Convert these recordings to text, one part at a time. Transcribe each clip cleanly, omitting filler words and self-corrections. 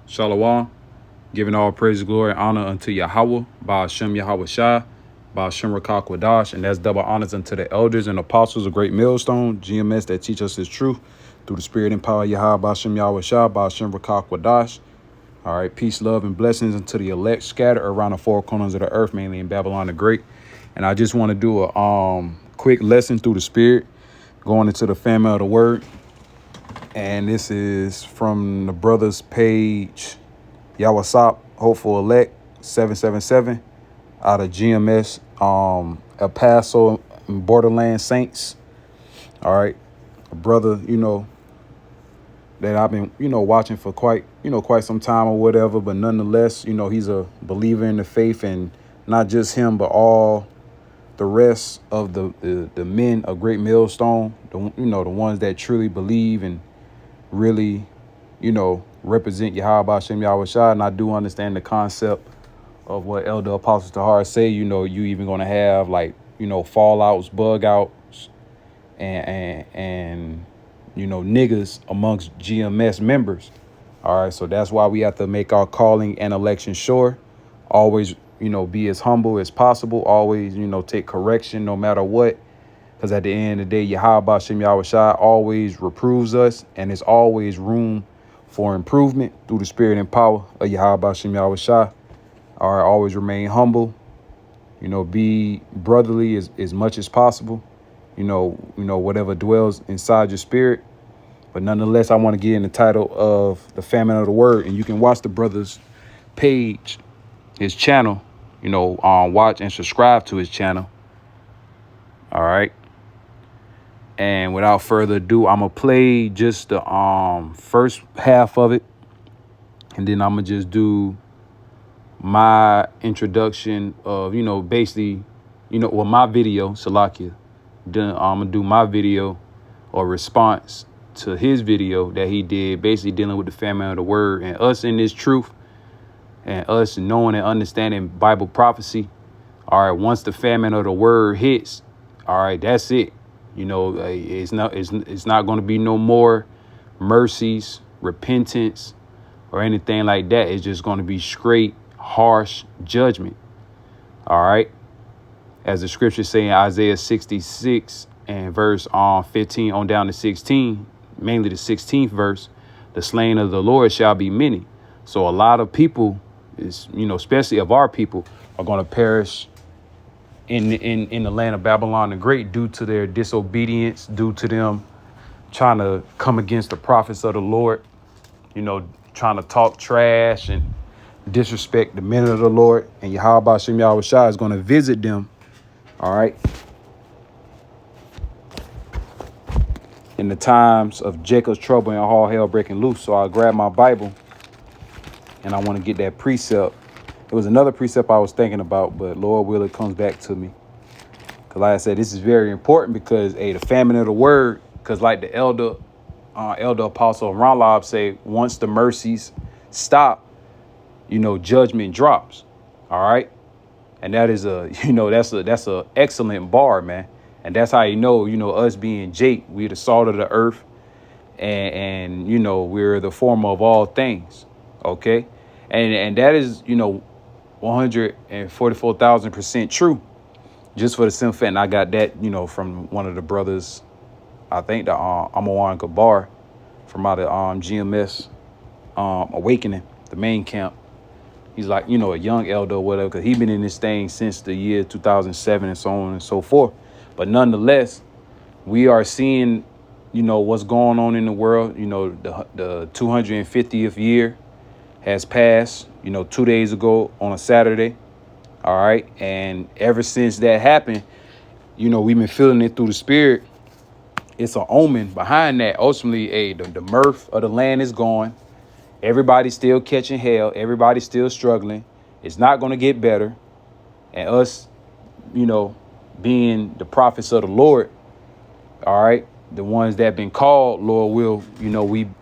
Shalom, giving all praise, glory, and honor unto Yahweh, by Hashem Yahweh Shai, by Hashem Rakak Wadash, and that's double honors unto the elders and apostles of Great Millstone, GMS that teach us his truth through the spirit and power of Yahweh, by Hashem Yahweh Shai, by Hashem Rakak Wadash. All right, peace, love, and blessings unto the elect scattered around the four corners of the earth, mainly in Babylon the Great. And I just want to do a quick lesson through the spirit, going into the famine of the word. And this is from the brothers page Yawasop, Hopeful Elect 777 out of GMS, El Paso, Borderland Saints. All right, a brother, that I've been, watching for quite some time or whatever, but nonetheless, he's a believer in the faith, and not just him, but all the rest of the men of Great Millstone, the ones that truly believe and really, represent Yahweh Bashem Yahweh Shai. And I do understand the concept of what Elder Apostle Tahar say, you even going to have fallouts, bug outs, and niggas amongst GMS members. All right. So that's why we have to make our calling and election sure. Always, be as humble as possible. Always, take correction no matter what. Because at the end of the day, Yahweh Bashem Yahweh Shai always reproves us, and there's always room for improvement through the spirit and power of Yahweh Bashem Yahweh Shai. All right, always remain humble, be brotherly as much as possible, whatever dwells inside your spirit. But nonetheless, I want to get in the title of the famine of the word, and you can watch the brother's page, his channel, watch and subscribe to his channel. All right. And without further ado, I'm going to play just the first half of it. And then I'm going to just do my introduction of, basically, my video, Salakia. Then I'm going to do my video or response to his video that he did, basically dealing with the famine of the word and us in this truth and us knowing and understanding Bible prophecy. All right, once the famine of the word hits, all right, that's it. It's not going to be no more mercies, repentance, or anything like that. It's just going to be straight, harsh judgment. All right. As the scriptures say in Isaiah 66 and verse 15 on down to 16, mainly the 16th verse, the slain of the Lord shall be many. So a lot of people especially of our people, are going to perish in the land of Babylon the Great due to their disobedience, due to them trying to come against the prophets of the Lord, trying to talk trash and disrespect the men of the Lord. And Yahweh Bashem Yahweh Shai is going to visit them, all right, in the times of Jacob's trouble and all hell breaking loose. So I grabbed my Bible and I want to get that precept. It was another precept I was thinking about, but Lord will, it comes back to me. Because like I said, this is very important because, the famine of the word, because like the elder apostle Ranlab say, once the mercies stop, judgment drops. All right. And that is that's a excellent bar, man. And that's how us being Jake, we're the salt of the earth and we're the former of all things. OK, and that is, 144,000% true, just for the simple fact. And I got that, from one of the brothers, I think the Amawan Gabar from out of GMS Awakening, the main camp. He's like, a young elder or whatever, because he's been in this thing since the year 2007 and so on and so forth. But nonetheless, we are seeing, what's going on in the world. The 250th year has passed, 2 days ago on a Saturday. All right. And ever since that happened, we've been feeling it through the spirit. It's an omen behind that. Ultimately, the mirth of the land is gone. Everybody's still catching hell. Everybody's still struggling. It's not going to get better. And us, being the prophets of the Lord, all right, the ones that have been called, Lord will,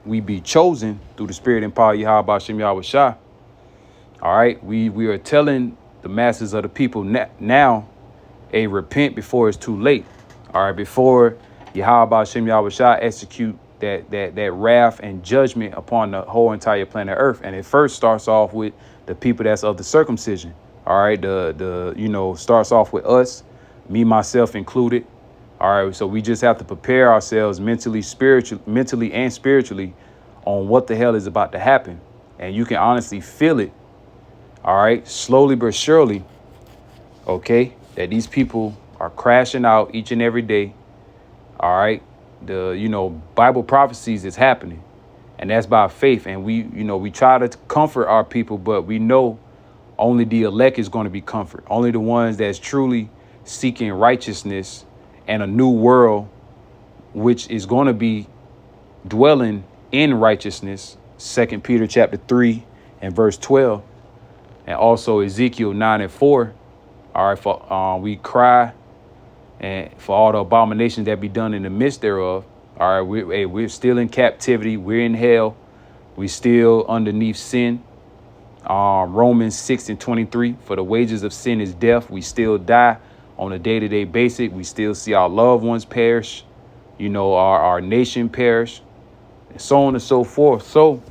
we be chosen through the spirit and power of Yahweh Bashem Yahweh Shai. All right, we are telling the masses of the people now, repent before it's too late. All right, before Yahweh Bashem Yahweh Shai execute that wrath and judgment upon the whole entire planet Earth. And it first starts off with the people that's of the circumcision. All right, starts off with us, me, myself included. All right, so we just have to prepare ourselves mentally and spiritually on what the hell is about to happen. And you can honestly feel it. All right, slowly but surely. Okay, that these people are crashing out each and every day. All right, the Bible prophecies is happening, and that's by faith. And we try to comfort our people, but we know only the elect is going to be comfort. Only the ones that's truly seeking righteousness and a new world, which is going to be dwelling in righteousness. 2 Peter chapter 3 and verse 12, and also Ezekiel 9 and 4. All right, for we cry and for all the abominations that be done in the midst thereof. All right, we're still in captivity. We're in hell. We still underneath sin. Romans 6 and 23. For the wages of sin is death. We still die on a day-to-day basis. We still see our loved ones perish. Our nation perish, and so on and so forth. So,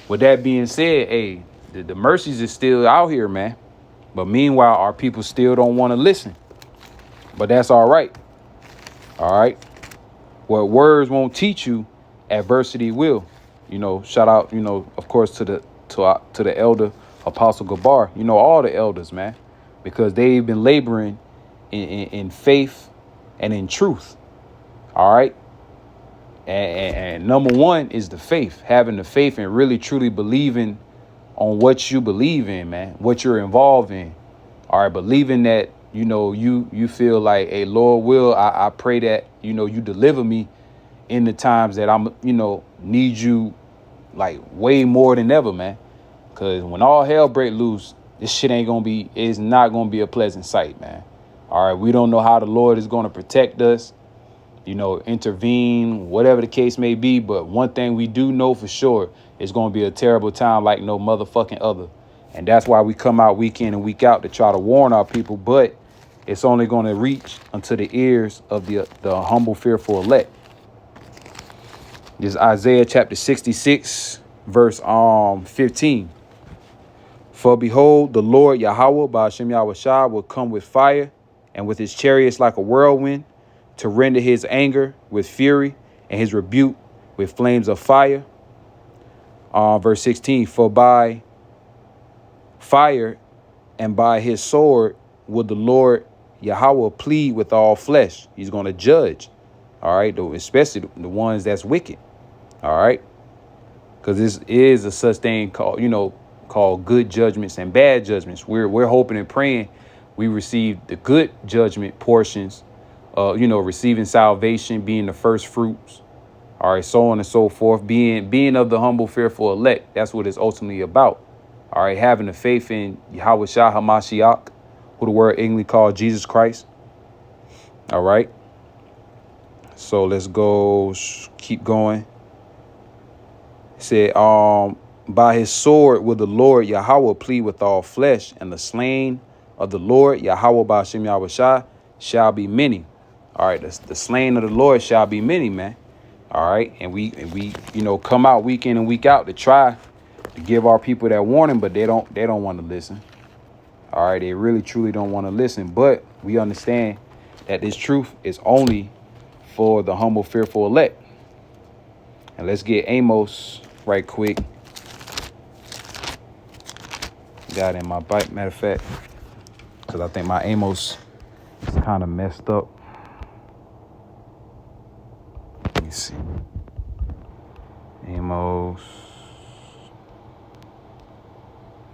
with that being said, the mercies is still out here, man. But meanwhile, our people still don't want to listen. But that's all right. All right. What words won't teach you, adversity will. Shout out, of course, to the elder Apostle Gabar. All the elders, man, because they've been laboring in faith and in truth. All right. And number one is the faith, having the faith and really truly believing on what you believe in, man, what you're involved in. All right. Believing that, you feel like, hey, Lord will, I pray that, you deliver me in the times that I'm, need you like way more than ever, man. Because when all hell break loose, this shit it's not going to be a pleasant sight, man. All right. We don't know how the Lord is going to protect us, intervene, whatever the case may be. But one thing we do know for sure, it's going to be a terrible time like no motherfucking other. And that's why we come out week in and week out to try to warn our people. But it's only going to reach unto the ears of the humble, fearful elect. This is Isaiah chapter 66, verse 15. For behold, the Lord Yahweh, Ba'ashem Yahushua, will come with fire, and with his chariots like a whirlwind, to render his anger with fury, and his rebuke with flames of fire. Verse 16, for by fire and by his sword will the Lord Yahweh plead with all flesh. He's going to judge. All right. Especially the ones that's wicked. All right. Because this is a such thing called good judgments and bad judgments. We're hoping and praying we receive the good judgment portions, receiving salvation, being the first fruits. All right. So on and so forth. Being of the humble, fearful elect. That's what it's ultimately about. All right. Having the faith in Yahweh Shah HaMashiach, who the word English called Jesus Christ. All right. So let's go. Keep going. It said, by his sword will the Lord Yahweh plead with all flesh, and the slain of the Lord Yahweh Ba'ashem Yahushua shall be many. All right. The slain of the Lord shall be many, man. All right. And we come out week in and week out to try to give our people that warning, but they don't want to listen. All right, they really, truly don't want to listen. But we understand that this truth is only for the humble, fearful elect. And let's get Amos right quick. Got it in my bike, matter of fact, because I think my Amos is kind of messed up. Let me see. Amos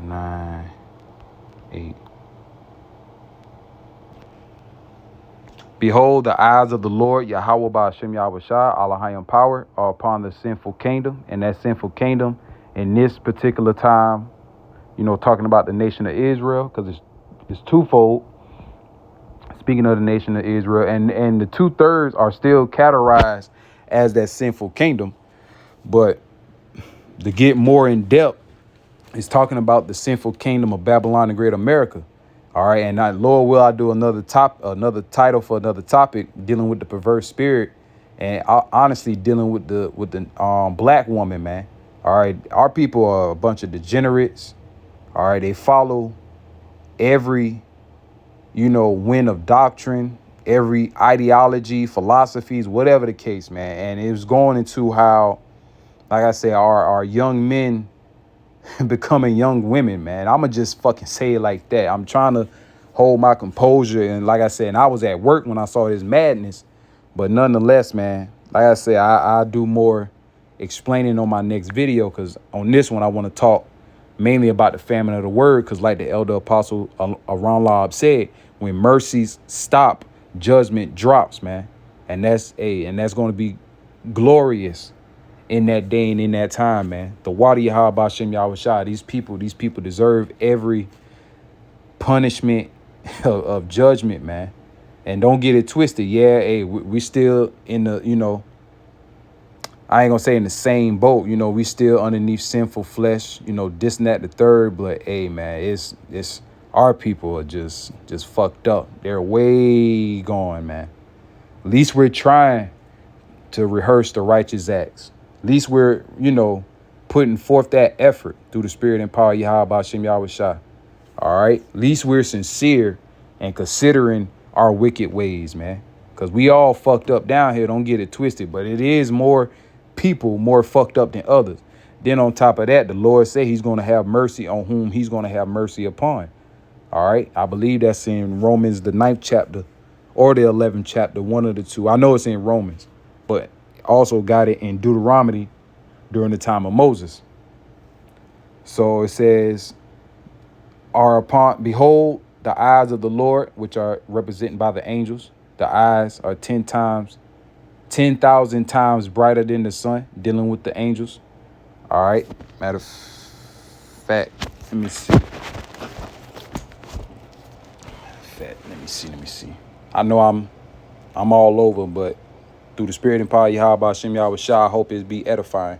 9:8. Behold, the eyes of the Lord, Yahweh Ba'ashem Yahushua, Allahayim power, are upon the sinful kingdom. And that sinful kingdom in this particular time, talking about the nation of Israel, because it's twofold. Speaking of the nation of Israel, and the 2/3 are still categorized as that sinful kingdom. But to get more in depth, it's talking about the sinful kingdom of Babylon and Great America. All right. And Lord will I do another title for another topic dealing with the perverse spirit And honestly, dealing with the black woman, man. All right, our people are a bunch of degenerates. All right, they follow every wind of doctrine, every ideology, philosophies, whatever the case, man. And it was going into how, like I said, our young men becoming young women, man. I'ma just fucking say it like that. I'm trying to hold my composure, and like I said, and I was at work when I saw this madness, but nonetheless, man, like I said, I do more explaining on my next video, because on this one I want to talk mainly about the famine of the word, because like the elder apostle Aron Lob said, when mercies stop, judgment drops, man. And that's going to be glorious in that day and in that time, man. The water Yahweh Bashem Yahushua, these people deserve every punishment of judgment, man. And don't get it twisted. Yeah, hey, we still in the, I ain't gonna say in the same boat, we still underneath sinful flesh, this and that, the third, but hey, man, it's our people are just fucked up. They're way gone, man. At least we're trying to rehearse the righteous acts. At least we're, putting forth that effort through the spirit and power of Yahweh Bashem Yahushua. All right. At least we're sincere and considering our wicked ways, man. Because we all fucked up down here. Don't get it twisted. But it is more people more fucked up than others. Then on top of that, the Lord said he's going to have mercy on whom he's going to have mercy upon. All right. I believe that's in Romans, the 9th chapter or the 11th chapter, one of the two. I know it's in Romans, but also got it in Deuteronomy during the time of Moses. So it says, behold, the eyes of the Lord, which are represented by the angels, the eyes are 10,000 times brighter than the sun, dealing with the angels. All right. Matter of fact, let me see. I know I'm all over, but through the spirit and power of Yahweh Bashem Yahushua, I hope it be edifying.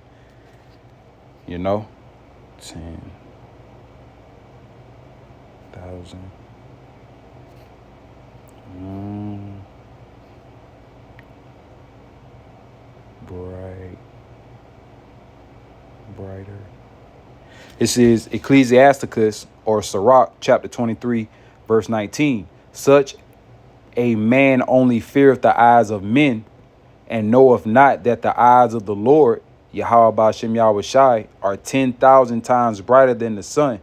10,000. Brighter. This is Ecclesiasticus or Sirach, chapter 23, verse 19. Such a man only feareth the eyes of men, and knoweth not that the eyes of the Lord, Yahweh Bashem Yahushai, are 10,000 times brighter than the sun,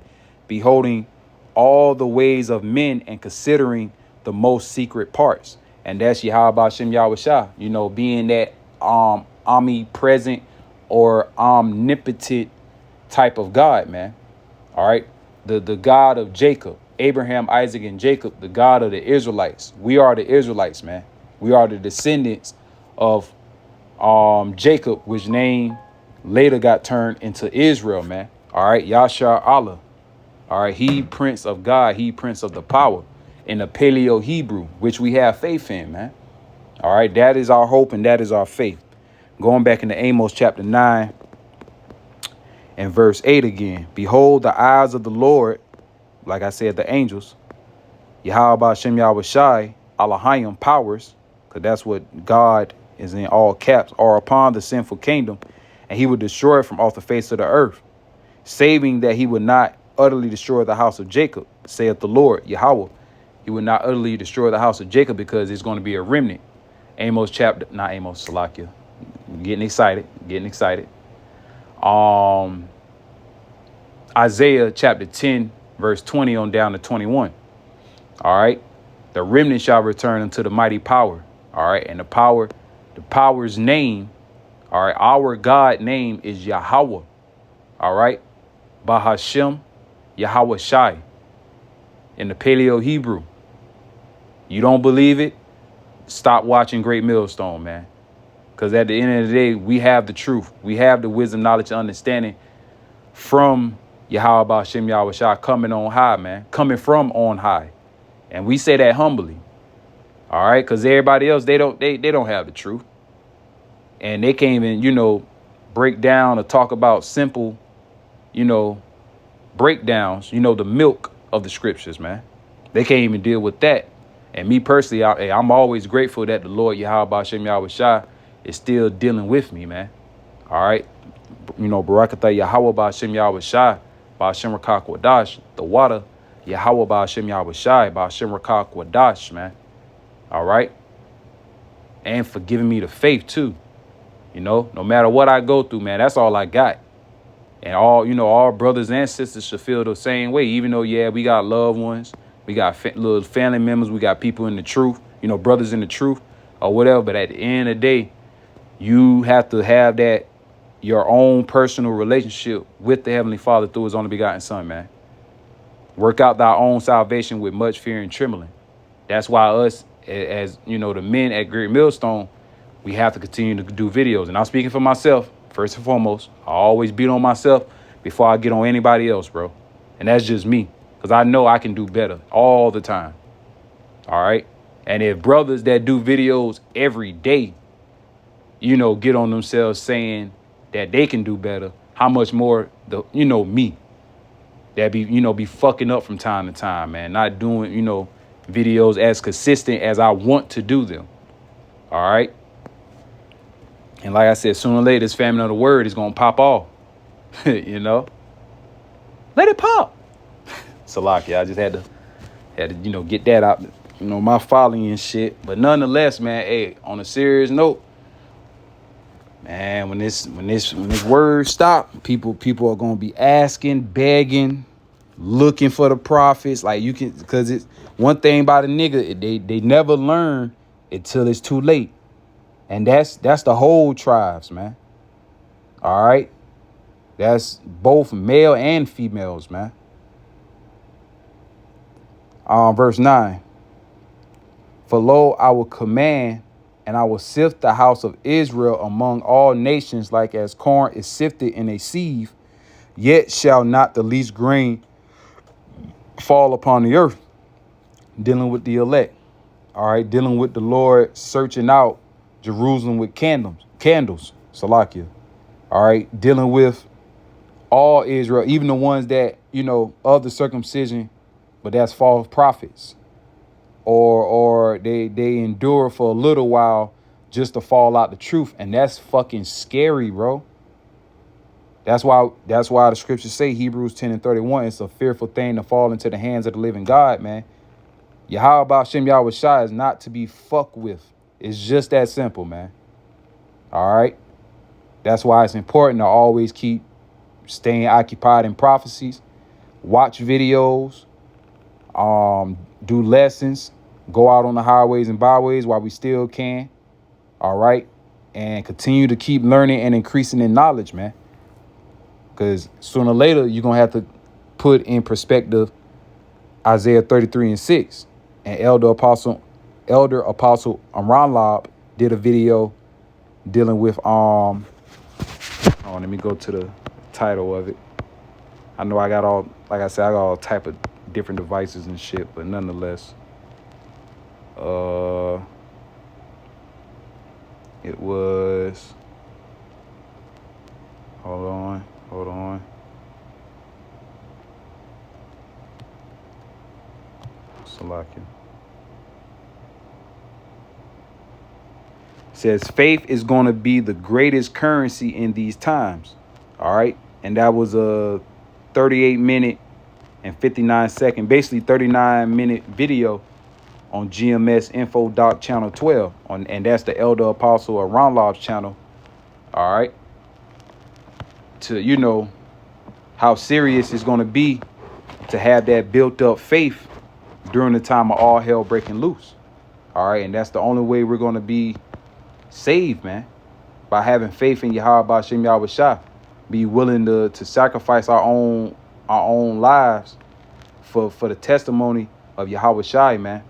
beholding all the ways of men and considering the most secret parts. And that's Yahweh Bashem Yahushai, being that omnipresent or omnipotent type of God, man. All right. The God of Jacob, Abraham, Isaac, and Jacob, the God of the Israelites. We are the Israelites, man. We are the descendants of Jacob, which name later got turned into Israel, man. All right. Yashar Allah. All right. He Prince of God. He Prince of the power in the Paleo Hebrew, which we have faith in, man. All right. That is our hope and that is our faith. Going back into Amos chapter 9 and verse 8 again. Behold, the eyes of the Lord, like I said, the angels, Yahweh Bashem Yahushai, Elohim powers, because that's what God is in all caps, are upon the sinful kingdom, and he would destroy it from off the face of the earth, saving that he would not utterly destroy the house of Jacob, saith the Lord, Yahweh. He would not utterly destroy the house of Jacob because it's going to be a remnant. Salakia. Getting excited. Isaiah chapter 10, verse 20 on down to 21. All right. The remnant shall return unto the mighty power. All right. And the power's name, all right, our God name is Yahweh. All right. Bahashem Yahweh Shai in the Paleo Hebrew. You don't believe it? Stop watching Great Millstone, man. Because at the end of the day, we have the truth. We have the wisdom, knowledge, and understanding from Yahweh Bashem Yahushua coming on high, man. Coming from on high. And we say that humbly. All right. Because everybody else, they don't have the truth. And they can't even, break down or talk about simple, breakdowns, the milk of the scriptures, man. They can't even deal with that. And me personally, I'm always grateful that the Lord Yahweh Bashem Yahushua is still dealing with me, man. All right. Barakatah Yahweh Ba'Shem Yahweh Shai, Ba'Shem Rakak Wadash, the water, Yahweh Ba'Shem Yahweh Shai, Ba'Shem Rakak Wadash, man. All right. And for giving me the faith too. No matter what I go through, man, that's all I got. And all brothers and sisters should feel the same way, even though, we got loved ones, we got little family members, we got people in the truth, brothers in the truth or whatever. But at the end of the day, you have to have that your own personal relationship with the Heavenly Father through his only begotten Son, man. Work out thy own salvation with much fear and trembling. That's why us, as the men at Great Millstone, we have to continue to do videos. And I'm speaking for myself, first and foremost. I always beat on myself before I get on anybody else, bro. And that's just me, because I know I can do better all the time. All right. And if brothers that do videos every day, get on themselves saying that they can do better, how much more me that be fucking up from time to time, man, not doing, videos as consistent as I want to do them. All right. And like I said, sooner or later, this famine of the word is going to pop off, Let it pop. Salaki, I just had to, get that out, my following and shit. But nonetheless, man, hey, on a serious note, man, when this word stop, people are gonna be asking, begging, looking for the prophets. Like because it's one thing about a nigga, they never learn until it's too late, and that's the whole tribes, man. All right, that's both male and females, man. Verse 9. For lo, I will command, and I will sift the house of Israel among all nations, like as corn is sifted in a sieve. Yet shall not the least grain fall upon the earth. Dealing with the elect. All right. Dealing with the Lord searching out Jerusalem with candles. Salakia. All right. Dealing with all Israel, even the ones that, of the circumcision, but that's false prophets. Or they endure for a little while just to fall out the truth. And that's fucking scary, bro. That's why the scriptures say, Hebrews 10:31, it's a fearful thing to fall into the hands of the living God, man. Yahweh Ba'Shem Yahweh Shai is not to be fucked with. It's just that simple, man. All right. That's why it's important to always keep staying occupied in prophecies, watch videos, do lessons, go out on the highways and byways while we still can. All right. And continue to keep learning and increasing in knowledge, man. Because sooner or later, you're going to have to put in perspective Isaiah 33:6. And Elder Apostle Amran did a video dealing with, let me go to the title of it. I know I got all type of different devices and shit, but nonetheless, it was, hold on. Salakia. Says faith is going to be the greatest currency in these times. All right. And that was a 38-minute and 59-second, basically 39-minute video on GMS Info Doc Channel 12. And that's the Elder Apostle Aron Lob's channel. All right. To, how serious it's going to be to have that built up faith during the time of all hell breaking loose. All right. And that's the only way we're going to be saved, man, by having faith in Yahweh Ba'Shem Yahweh Shai. Be willing to sacrifice our own lives for the testimony of Yahweh Shai, man.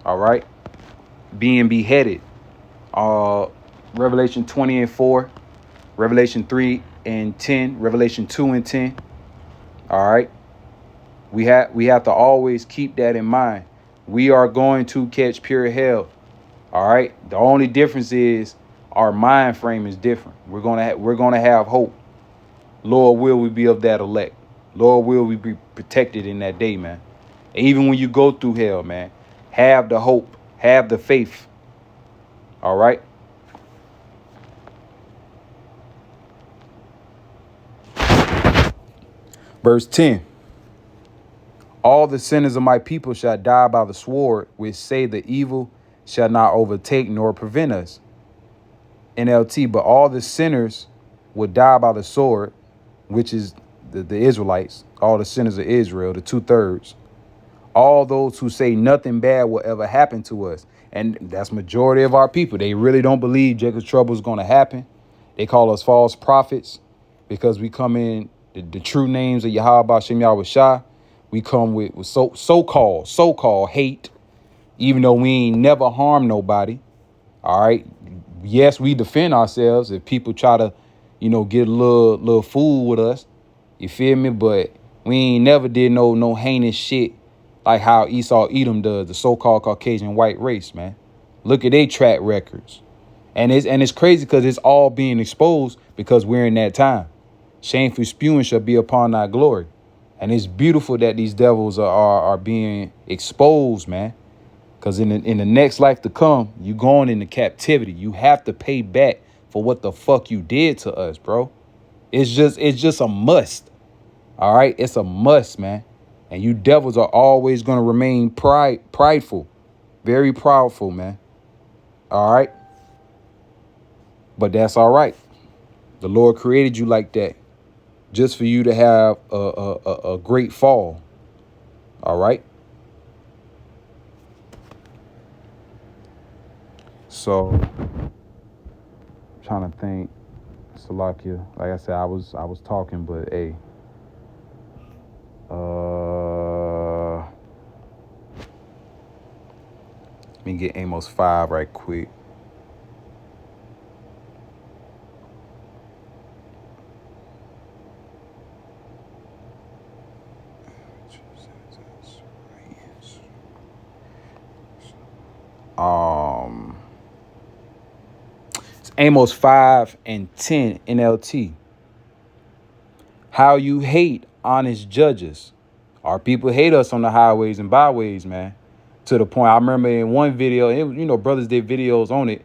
All right. Being beheaded. Revelation 20:4, Revelation 3:10, Revelation 2:10. All right. We have to always keep that in mind. We are going to catch pure hell. All right. The only difference is our mind frame is different. We're gonna have hope. Lord, will we be of that elect? Lord, will we be protected in that day, man? And even when you go through hell, man, have the hope, have the faith. All right. Verse 10. All the sinners of my people shall die by the sword, which say the evil shall not overtake nor prevent us. NLT, but all the sinners will die by the sword, which is the Israelites, all the sinners of Israel, the 2/3. All those who say nothing bad will ever happen to us. And that's majority of our people. They really don't believe Jacob's trouble is going to happen. They call us false prophets because we come in the true names of Yahweh Bashem Yahweh Shah. We come with so-called hate, even though we ain't never harmed nobody. All right. Yes, we defend ourselves if people try to, get a little fool with us. You feel me? But we ain't never did no heinous shit like how Esau Edom does, the so-called Caucasian white race, man. Look at their track records. And it's crazy because it's all being exposed because we're in that time. Shameful spewing shall be upon thy glory. And it's beautiful that these devils are being exposed, man. Because in the next life to come, you going into captivity. You have to pay back for what the fuck you did to us, bro. It's just a must. All right. It's a must, man. And you devils are always going to remain prideful, very proudful, man. All right. But that's all right. The Lord created you like that just for you to have a great fall. All right. So I'm trying to think, Salakia. Like I said, I was talking, but hey. Let me get Amos 5 right quick. It's Amos 5 and 10 NLT. How you hate honest judges. Our people hate us on the highways and byways, man. To the point, I remember in one video, brothers did videos on it,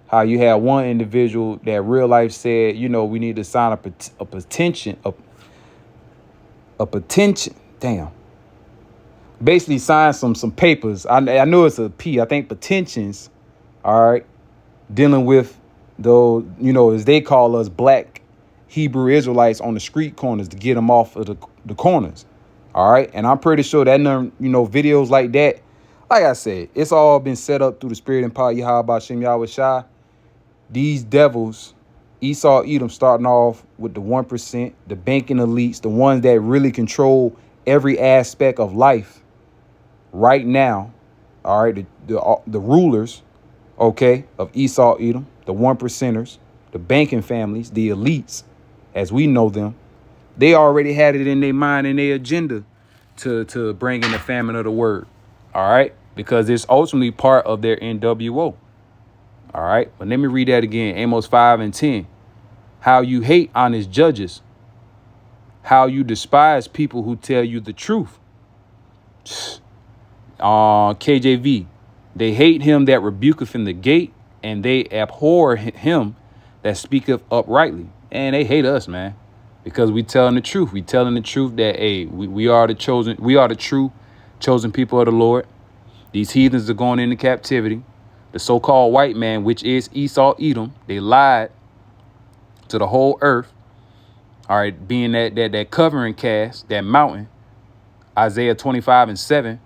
how you had one individual that real life said, we need to sign a petition, a petition. Damn. Basically sign some papers. I know it's a P. I think petitions. All right. Dealing with those, as they call us, black Hebrew Israelites on the street corners to get them off of the corners. All right. And I'm pretty sure that, videos like that, like I said, it's all been set up through the spirit and power of Yahweh Bashem Yahweh Shai. These devils, Esau Edom, starting off with the 1%, the banking elites, the ones that really control every aspect of life right now. All right. The rulers, okay, of Esau Edom, the 1%ers, the banking families, the elites, as we know them. They already had it in their mind and their agenda to bring in the famine of the word. All right. Because it's ultimately part of their NWO. All right. But let me read that again. Amos 5 and 10. How you hate honest judges. How you despise people who tell you the truth. KJV. They hate him that rebuketh in the gate, and they abhor him that speaketh uprightly. And they hate us, man. Because we telling the truth. We telling the truth that, hey, we are the chosen. We are the true chosen people of the Lord. These heathens are going into captivity. The so-called white man, which is Esau Edom, they lied to the whole earth. All right, being that covering cast, that mountain, Isaiah 25 and 7.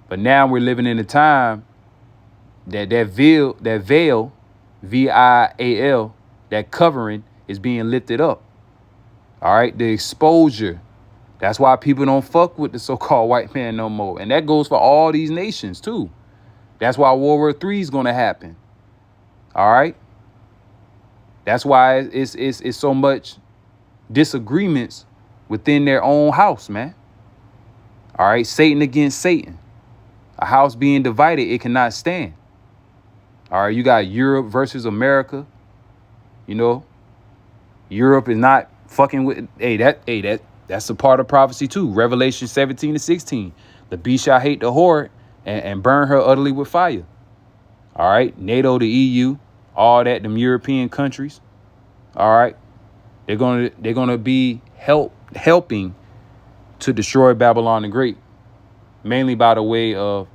But now we're living in a time that veil, VIAL, that covering is being lifted up. All right, the exposure. That's why people don't fuck with the so-called white man no more. And that goes for all these nations, too. That's why World War III is going to happen. All right. That's why it's so much disagreements within their own house, man. All right. Satan against Satan. A house being divided, it cannot stand. All right. You got Europe versus America. Europe is not fucking with. That's a part of prophecy too. Revelation 17 to 16. The beast shall hate the whore and burn her utterly with fire. All right. NATO, the EU, all that, them European countries. All right. They're gonna be helping to destroy Babylon the Great, mainly by the way of,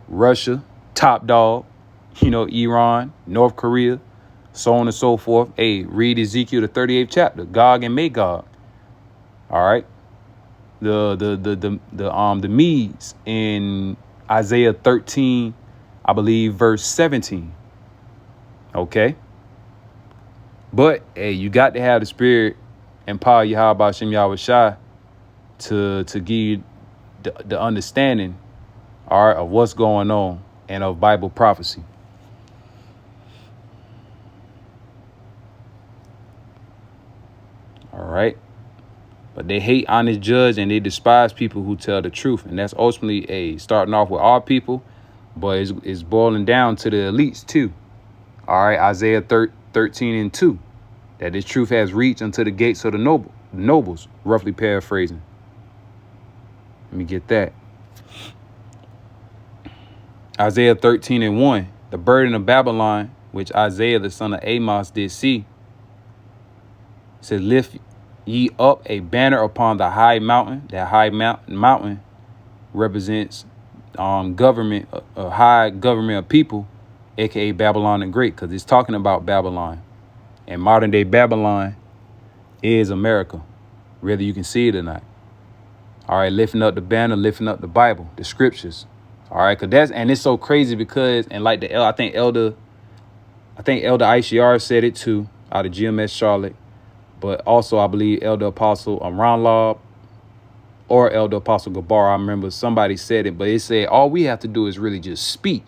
Russia, top dog, Iran, North Korea, so on and so forth. Hey, read Ezekiel the 38th chapter, Gog and Magog. All right. The Medes in Isaiah 13, I believe, verse 17. Okay. But hey, you got to have the spirit and power Yahweh Shem Yahweh Shai to give you the understanding, all right, of what's going on and of Bible prophecy. All right. But they hate honest judge and they despise people who tell the truth. And that's ultimately starting off with our people, but it's boiling down to the elites too. All right. Isaiah 13:2, that this truth has reached unto the gates of the nobles, roughly paraphrasing. Let me get that. Isaiah 13:1, the burden of Babylon, which Isaiah the son of Amos did see, said, lift ye up a banner upon the high mountain. That high mountain represents government, a high government of people, aka Babylon the Great, because it's talking about Babylon. And modern day Babylon is America, whether you can see it or not. All right, lifting up the banner, lifting up the Bible, the scriptures. All right, and it's so crazy because, and like I think Elder ICR said it too, out of GMS Charlotte. But also, I believe Elder Apostle Lob or Elder Apostle Gabar, I remember somebody said it, but it said all we have to do is really just speak.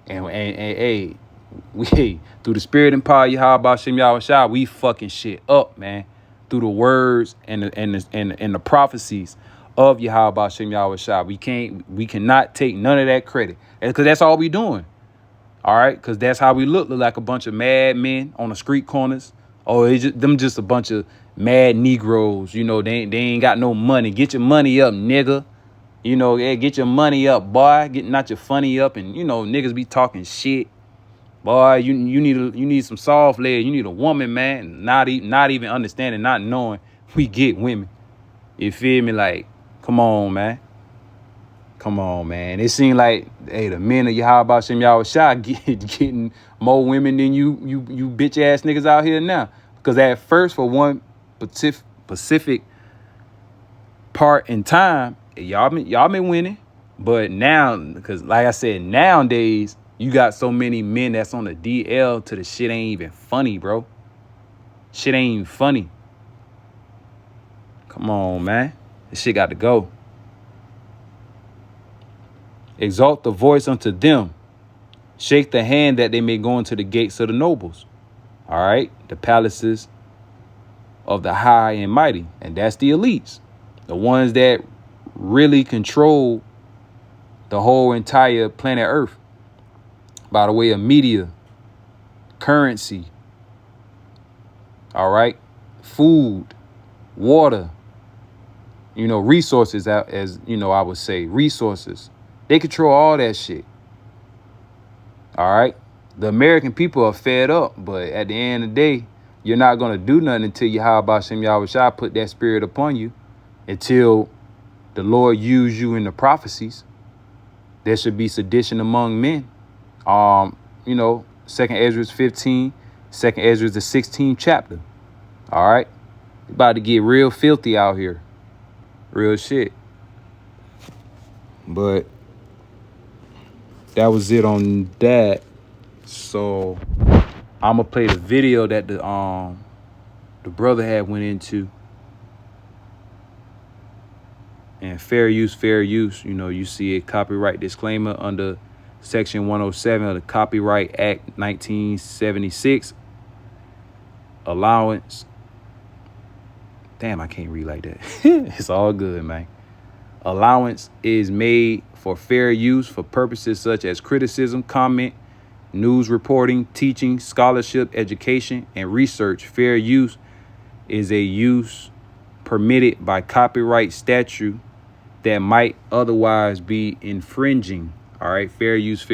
And we through the spirit and power Yahweh Shem Yahweh Shai, we fucking shit up, man. Through the words and the prophecies of Yahweh Shem Yahweh Shai. We cannot take none of that credit. Because that's all we doing. All right, because that's how we look like a bunch of mad men on the street corners. Oh, them just a bunch of mad Negroes. They ain't got no money. Get your money up, nigga. Get your money up, boy. Get not your funny up. And, niggas be talking shit. Boy, you need some soft legs. You need a woman, man. Not even understanding, not knowing we get women. You feel me? Like, come on, man. Come on, man. It seems like, the men of Yahweh Shem Yahweh Shai getting more women than you bitch ass niggas out here now. Because at first, for one specific part in time, y'all been winning. But now, because like I said, nowadays, you got so many men that's on the DL to the shit ain't even funny, bro. Shit ain't even funny. Come on, man. This shit got to go. Exalt the voice unto them. Shake the hand that they may go into the gates of the nobles. All right. The palaces of the high and mighty. And that's the elites. The ones that really control the whole entire planet Earth by the way of media, currency. All right. Food, water, resources, as I would say, resources. They control all that shit. All right. The American people are fed up, but at the end of the day, you're not going to do nothing until Yahweh Shem Yahweh Shai put that spirit upon you, until the Lord use you in the prophecies. There should be sedition among men. 2nd Ezra 15, 2nd Ezra the 16th chapter. All right. About to get real filthy out here. Real shit. But that was it on that. So I'm gonna play the video that the brother had went into. And fair use. You see it, copyright disclaimer under Section 107 of the Copyright Act 1976. Allowance. Damn, I can't read like that. It's all good, man. Allowance is made for fair use for purposes such as criticism, comment, news reporting, teaching, scholarship, education, and research. Fair use is a use permitted by copyright statute that might otherwise be infringing. All right. Fair use.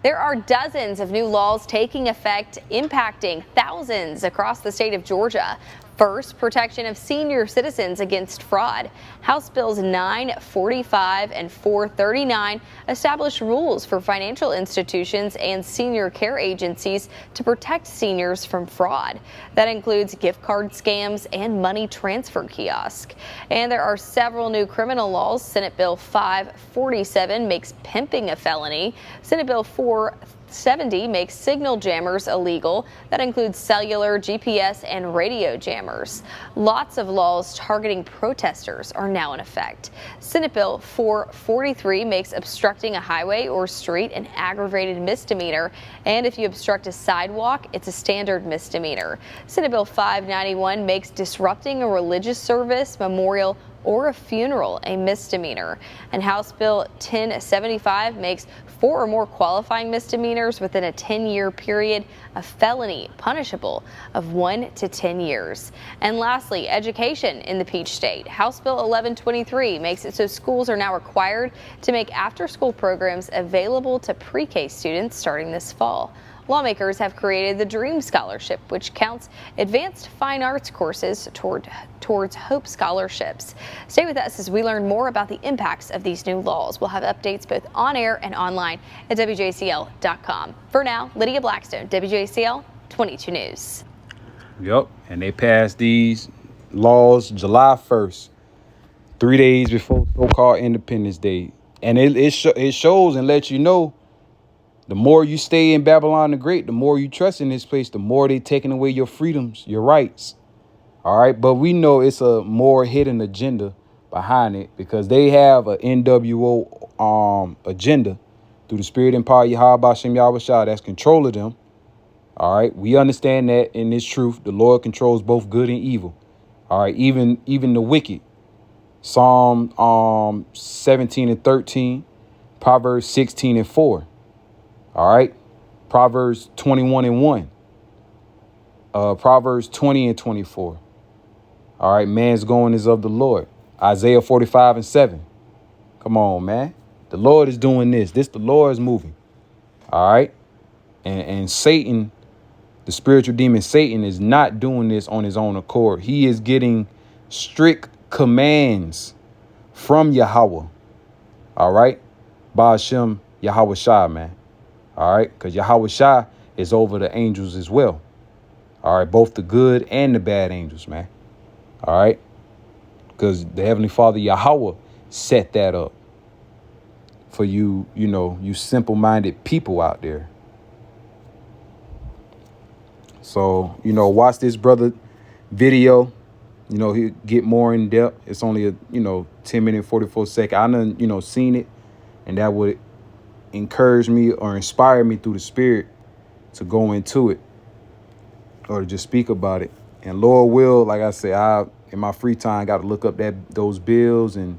There are dozens of new laws taking effect, impacting thousands across the state of Georgia. First, protection of senior citizens against fraud. House Bills 945 and 439 establish rules for financial institutions and senior care agencies to protect seniors from fraud. That includes gift card scams and money transfer kiosks. And there are several new criminal laws. Senate Bill 547 makes pimping a felony. Senate Bill 470 makes signal jammers illegal. That includes cellular, GPS, and radio jammers. Lots of laws targeting protesters are now in effect. Senate Bill 443 makes obstructing a highway or street an aggravated misdemeanor, and if you obstruct a sidewalk, it's a standard misdemeanor. Senate Bill 591 makes disrupting a religious service, memorial, or a funeral a misdemeanor. And House Bill 1075 makes 4 or more qualifying misdemeanors within a 10-year period a felony punishable of 1 to 10 years. And lastly, education in the Peach State. House Bill 1123 makes it so schools are now required to make after-school programs available to pre-K students starting this fall. Lawmakers have created the Dream Scholarship, which counts advanced fine arts courses towards Hope Scholarships. Stay with us as we learn more about the impacts of these new laws. We'll have updates both on air and online at WJCL.com. For now, Lydia Blackstone, WJCL 22 News. Yep, and they passed these laws July 1st, 3 days before so-called Independence Day. And it shows and lets you know, the more you stay in Babylon the Great, the more you trust in this place, the more they taking away your freedoms, your rights. All right. But we know it's a more hidden agenda behind it, because they have an NWO agenda through the spirit and power of Yahweh Shem Yahweh Shah that's controlling them. All right. We understand that in this truth, the Lord controls both good and evil. All right. Even the wicked. Psalm 17 and 13, Proverbs 16 and 4. All right. Proverbs 21 and 1. Proverbs 20 and 24. All right. Man's going is of the Lord. Isaiah 45 and 7. Come on, man. The Lord is doing this. The Lord is moving. All right. And Satan, the spiritual demon Satan, is not doing this on his own accord. He is getting strict commands from Yahweh. All right. Ba'ashem Yahweh Shah, man. All right, because Yahweh Shah is over the angels as well. All right, both the good and the bad angels, man. All right, because the Heavenly Father Yahweh set that up for you, you simple-minded people out there. So, watch this brother video. He'll get more in depth. It's only a, 10-minute, 44-second. I done, seen it, and that would encourage me or inspire me through the spirit to go into it or to just speak about it. And Lord will, like I say, I in my free time got to look up those bills and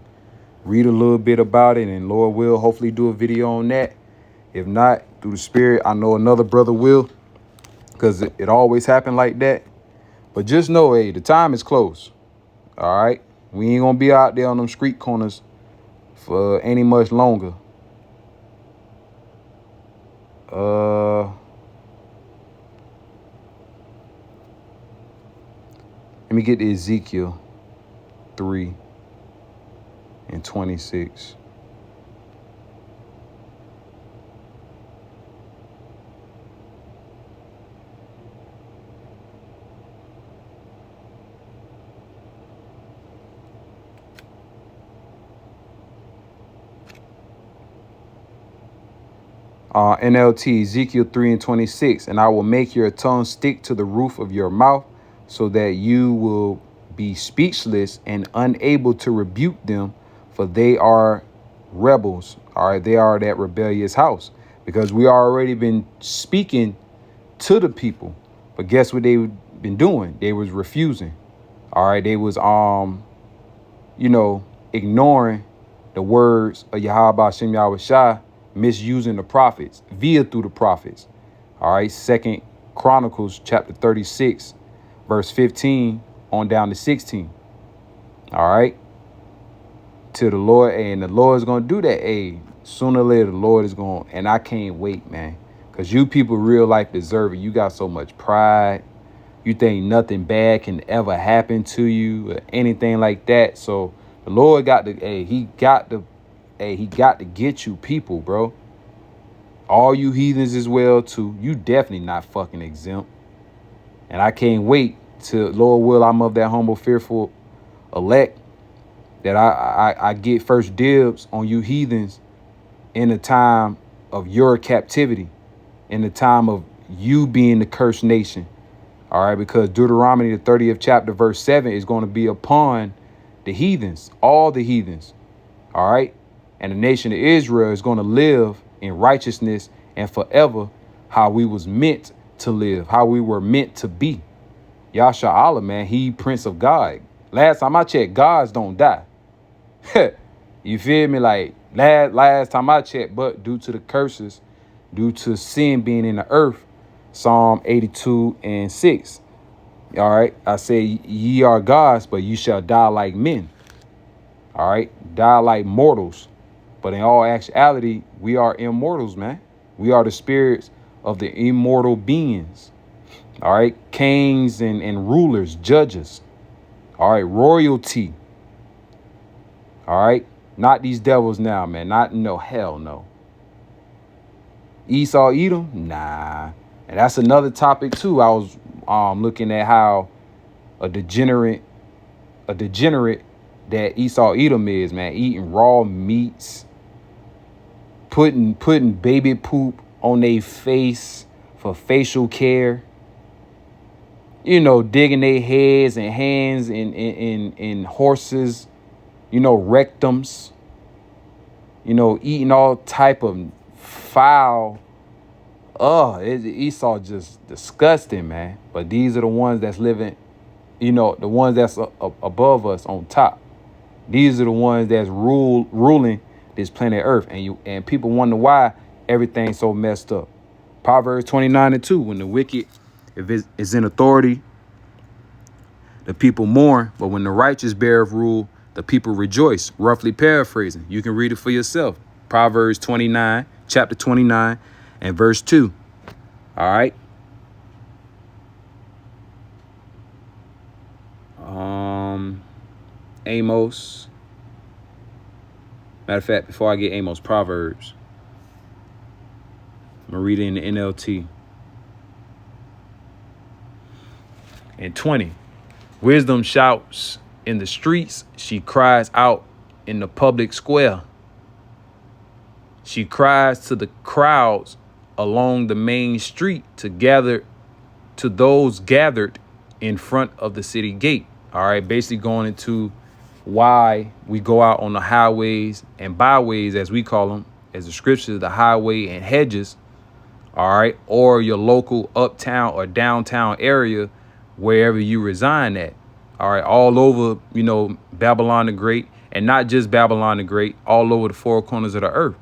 read a little bit about it, and Lord will hopefully do a video on that. If not, through the spirit, I know another brother will, because it always happened like that. But just know, hey, the time is close. All right, we ain't gonna be out there on them street corners for any much longer. Let me get to Ezekiel 3 and 26. NLT, Ezekiel 3 and 26. And I will make your tongue stick to the roof of your mouth, so that you will be speechless and unable to rebuke them, for they are rebels. All right, they are that rebellious house, because we already been speaking to the people. But guess what they've been doing? They was refusing. All right, they was ignoring the words of Yahweh Shem Yahweh Shah, misusing the prophets through the prophets. All right, 2 Chronicles chapter 36, verse 15 on down to 16. All right, to the Lord, and the Lord is going to do that. Sooner or later, the Lord is going, and I can't wait, man. Because you people real life deserve it. You got so much pride. You think nothing bad can ever happen to you or anything like that. So the Lord got to, he got to get you people, bro. All you heathens as well, too. You definitely not fucking exempt. And I can't wait till, Lord will, I'm of that humble, fearful elect, that I get first dibs on you heathens in the time of your captivity, in the time of you being the cursed nation. All right, because Deuteronomy, the 30th chapter, verse 7 is going to be upon the heathens, all the heathens. All right. And the nation of Israel is going to live in righteousness and forever, how we was meant to live, how we were meant to be. Yasha Allah, man, he Prince of God. Last time I checked, gods don't die. You feel me? Like last time I checked, but due to the curses, due to sin being in the earth, Psalm 82:6. All right. I say, ye are gods, but you shall die like men. All right. Die like mortals. But in all actuality, we are immortals, man. We are the spirits of the immortal beings. All right. Kings and rulers, judges. All right. Royalty. All right. Not these devils now, man. Not, no, hell no. Esau, Edom? Nah. And that's another topic too. I was looking at how a degenerate that Esau, Edom is, man, eating raw meats, putting baby poop on their face for facial care, you know, digging their heads and hands in horses, you know, rectums, you know, eating all type of foul. Esau just disgusting, man. But these are the ones that's living, you know, the ones that's above us on top. These are the ones that's ruling this planet Earth. And people wonder why everything's so messed up. Proverbs 29:2, when the wicked, if it is in authority, the people mourn. But when the righteous bear of rule, the people rejoice. Roughly paraphrasing. You can read it for yourself. Proverbs 29, chapter 29 and verse 2. All right. Amos. Matter of fact, before I get Amos, Proverbs. I'm going to read it in the NLT. And 20. Wisdom shouts in the streets. She cries out in the public square. She cries to the crowds along the main street to those gathered in front of the city gate. All right. Basically going into why we go out on the highways and byways, as we call them, as the scriptures, the highway and hedges. All right. Or your local uptown or downtown area, wherever you reside at. All right. All over, you know, Babylon the Great, and not just Babylon the Great, all over the four corners of the earth.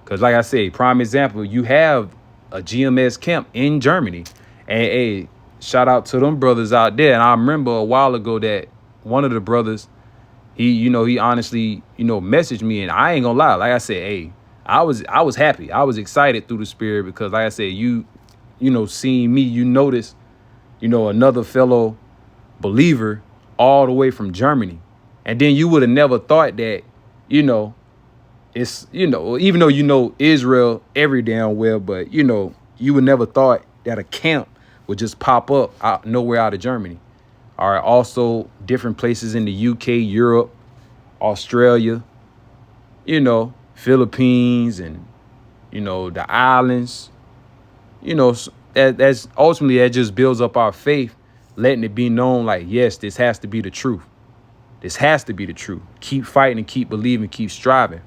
Because like I said, prime example, you have a GMS camp in Germany. And hey, shout out to them brothers out there. And I remember a while ago that one of the brothers, he honestly, messaged me, and I ain't gonna lie. Like I said, hey, I was happy. I was excited through the spirit because, like I said, seeing me, you notice, another fellow believer all the way from Germany. And then you would have never thought that, it's, even though Israel every damn well, but, you would never thought that a camp would just pop up nowhere out of Germany. All right. Also, different places in the UK, Europe, Australia, Philippines, and, the islands, that's ultimately that just builds up our faith, letting it be known like, yes, this has to be the truth. This has to be the truth. Keep fighting and keep believing, keep striving.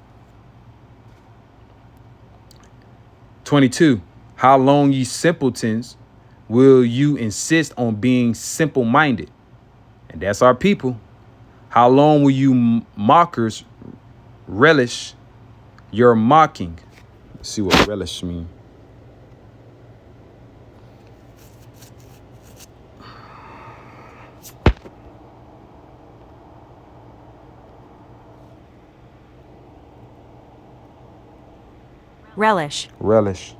22. How long, ye simpletons, will you insist on being simple-minded? And that's our people. How long will you mockers relish your mocking? Let's see what relish means. relish, Relish.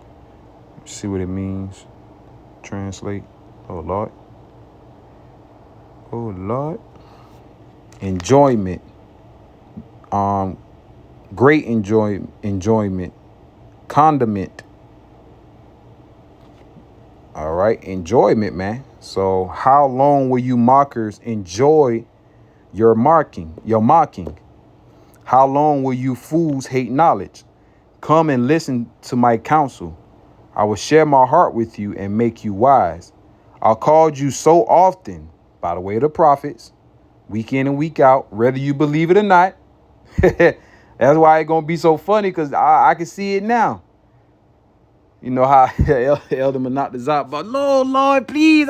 See what it means. Translate. Oh, Lord. Oh, Lord. Enjoyment. Great enjoyment. Condiment. All right. Enjoyment, man. So how long will you mockers enjoy your mocking? How long will you fools hate knowledge? Come and listen to my counsel. I will share my heart with you and make you wise. I called you so often by the way of the prophets, week in and week out, whether you believe it or not. That's why it's gonna be so funny, because I can see it now. You know how Elder Monatazat, but Lord, please,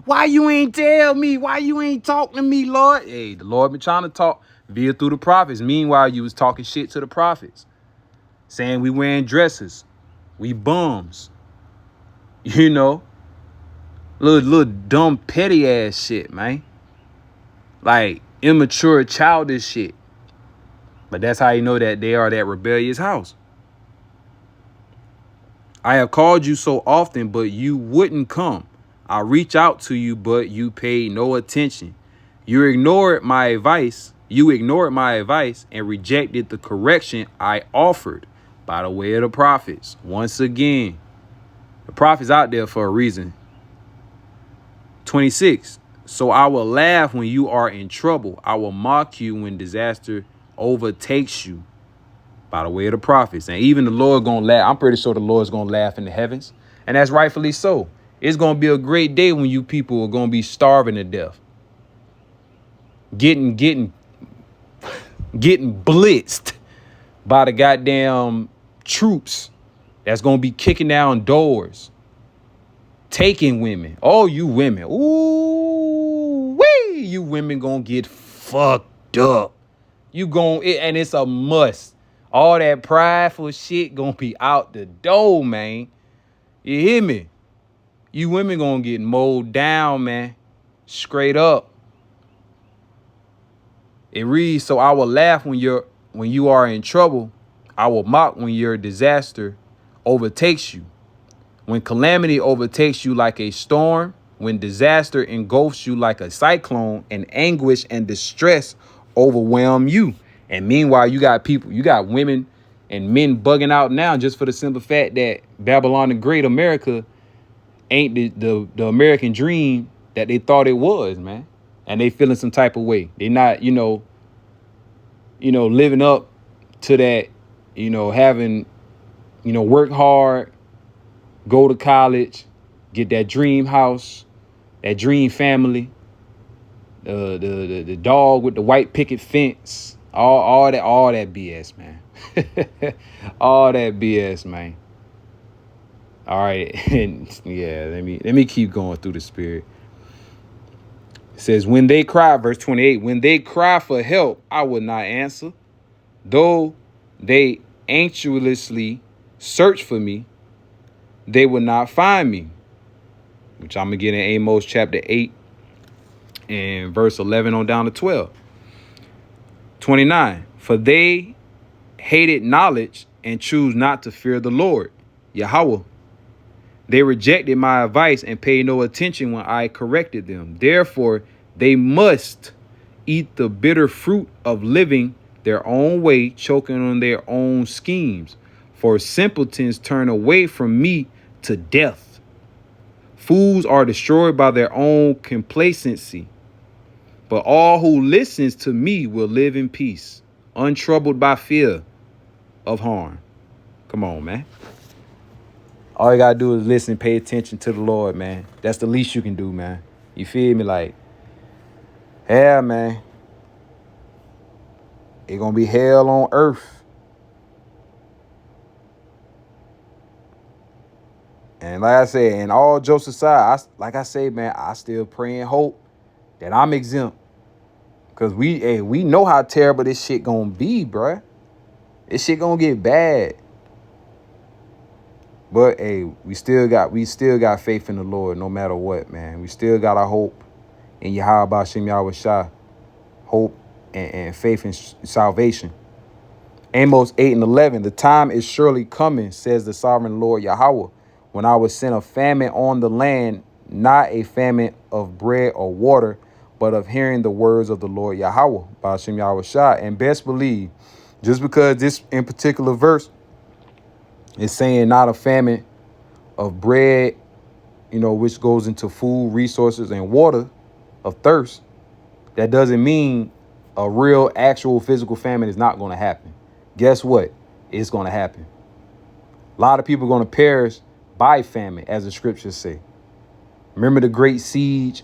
why you ain't tell me? Why you ain't talking to me, Lord? Hey, the Lord been trying to talk via through the prophets. Meanwhile, you was talking shit to the prophets, saying we wearing dresses, we bums, you know, little dumb petty ass shit, man, like immature childish shit. But that's how you know that they are that rebellious house. I have called you so often, but you wouldn't come. I reach out to you, but you paid no attention. You ignored my advice. And rejected the correction I offered by the way of the prophets. Once again, the prophets out there for a reason. 26. So I will laugh when you are in trouble. I will mock you when disaster overtakes you. By the way of the prophets. And even the Lord gonna laugh. I'm pretty sure the Lord's gonna laugh in the heavens. And that's rightfully so. It's gonna be a great day when you people are gonna be starving to death. Getting blitzed by the goddamn troops that's gonna be kicking down doors. Taking women. Oh, you women. Ooh, wee. You women gonna get fucked up. And it's a must. All that prideful shit gonna be out the door, man. You hear me? You women gonna get mowed down, man. Straight up. It reads, so I will laugh when you are in trouble. I will mock when your disaster overtakes you. When calamity overtakes you like a storm, when disaster engulfs you like a cyclone, and anguish and distress overwhelm you. And meanwhile, you got women and men bugging out now just for the simple fact that Babylon the Great, America, ain't the American dream that they thought it was, man. And they feeling some type of way. They not, living up to that, having, work hard, go to college, get that dream house, that dream family, the dog with the white picket fence, all that BS, man. All that BS, man. All right, and yeah, let me keep going through the spirit. It says, when they cry, verse 28, when they cry for help, I will not answer. Though they anxiously search for me, they will not find me. Which I'm going to get in Amos chapter 8 and verse 11 on down to 12. 29. For they hated knowledge and choose not to fear the Lord, Yahweh. They rejected my advice and paid no attention when I corrected them. Therefore, they must eat the bitter fruit of living their own way, choking on their own schemes. For simpletons turn away from me to death. Fools are destroyed by their own complacency. But all who listens to me will live in peace, untroubled by fear of harm. Come on, man. All you got to do is listen, pay attention to the Lord, man. That's the least you can do, man. You feel me? Like, yeah, man. It's going to be hell on earth. And like I said, and all jokes aside, man, I still pray and hope that I'm exempt. Because we know how terrible this shit going to be, bruh. This shit going to get bad. But hey, we still got faith in the Lord no matter what, man. We still got our hope in Yahweh Shem Yahweh Shai. Hope and faith in salvation. Amos 8:11, the time is surely coming, says the sovereign Lord Yahweh, when I will send a famine on the land, not a famine of bread or water, but of hearing the words of the Lord Yahweh, Ba'ashem Yahweh Shai. And best believe, just because this in particular verse is saying not a famine of bread, which goes into food, resources, and water, of thirst, that doesn't mean a real, actual, physical famine is not going to happen. Guess what? It's going to happen. A lot of people are going to perish by famine, as the scriptures say. Remember the great siege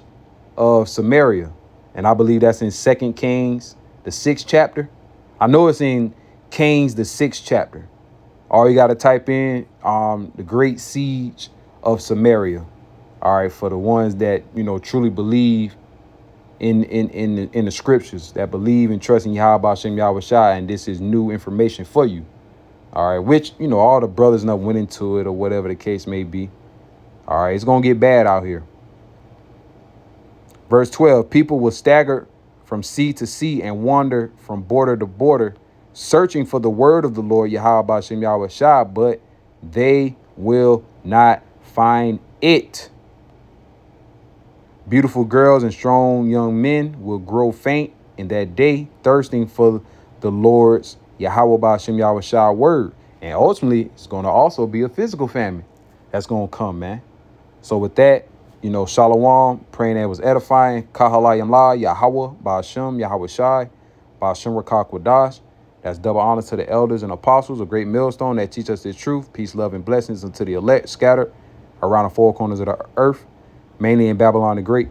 of Samaria, and I believe that's in 2 Kings, the 6th chapter. I know it's in Kings, the 6th chapter. All you got to type in the great siege of Samaria. All right, for the ones that truly believe in the scriptures, that believe and trust in Yahweh Hashem Yahweh Shai, and this is new information for you. All right, which all the brothers and went into it, or whatever the case may be. All right, it's gonna get bad out here. Verse 12, people will stagger from sea to sea and wander from border to border, searching for the word of the Lord Yahweh Hashem Yahweh Shai, but they will not find it. Beautiful girls and strong young men will grow faint in that day, thirsting for the Lord's Yahweh Ba'ashem Yahweh Shai word. And ultimately, it's going to also be a physical famine that's going to come, man. So with that, Shalom, praying that it was edifying. Kahalayim La, Yahweh Ba'ashem Yahweh Shai, Ba'ashem Rakak Wadash. That's double honor to the elders and apostles, a great millstone that teach us the truth. Peace, love, and blessings unto the elect scattered around the four corners of the earth, mainly in Babylon the Great.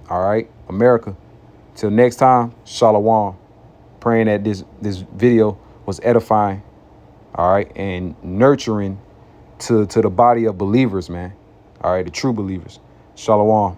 All right, America. Till next time, Shalom. Praying that this video was edifying, all right, and nurturing to the body of believers, man. All right, the true believers. Shalom.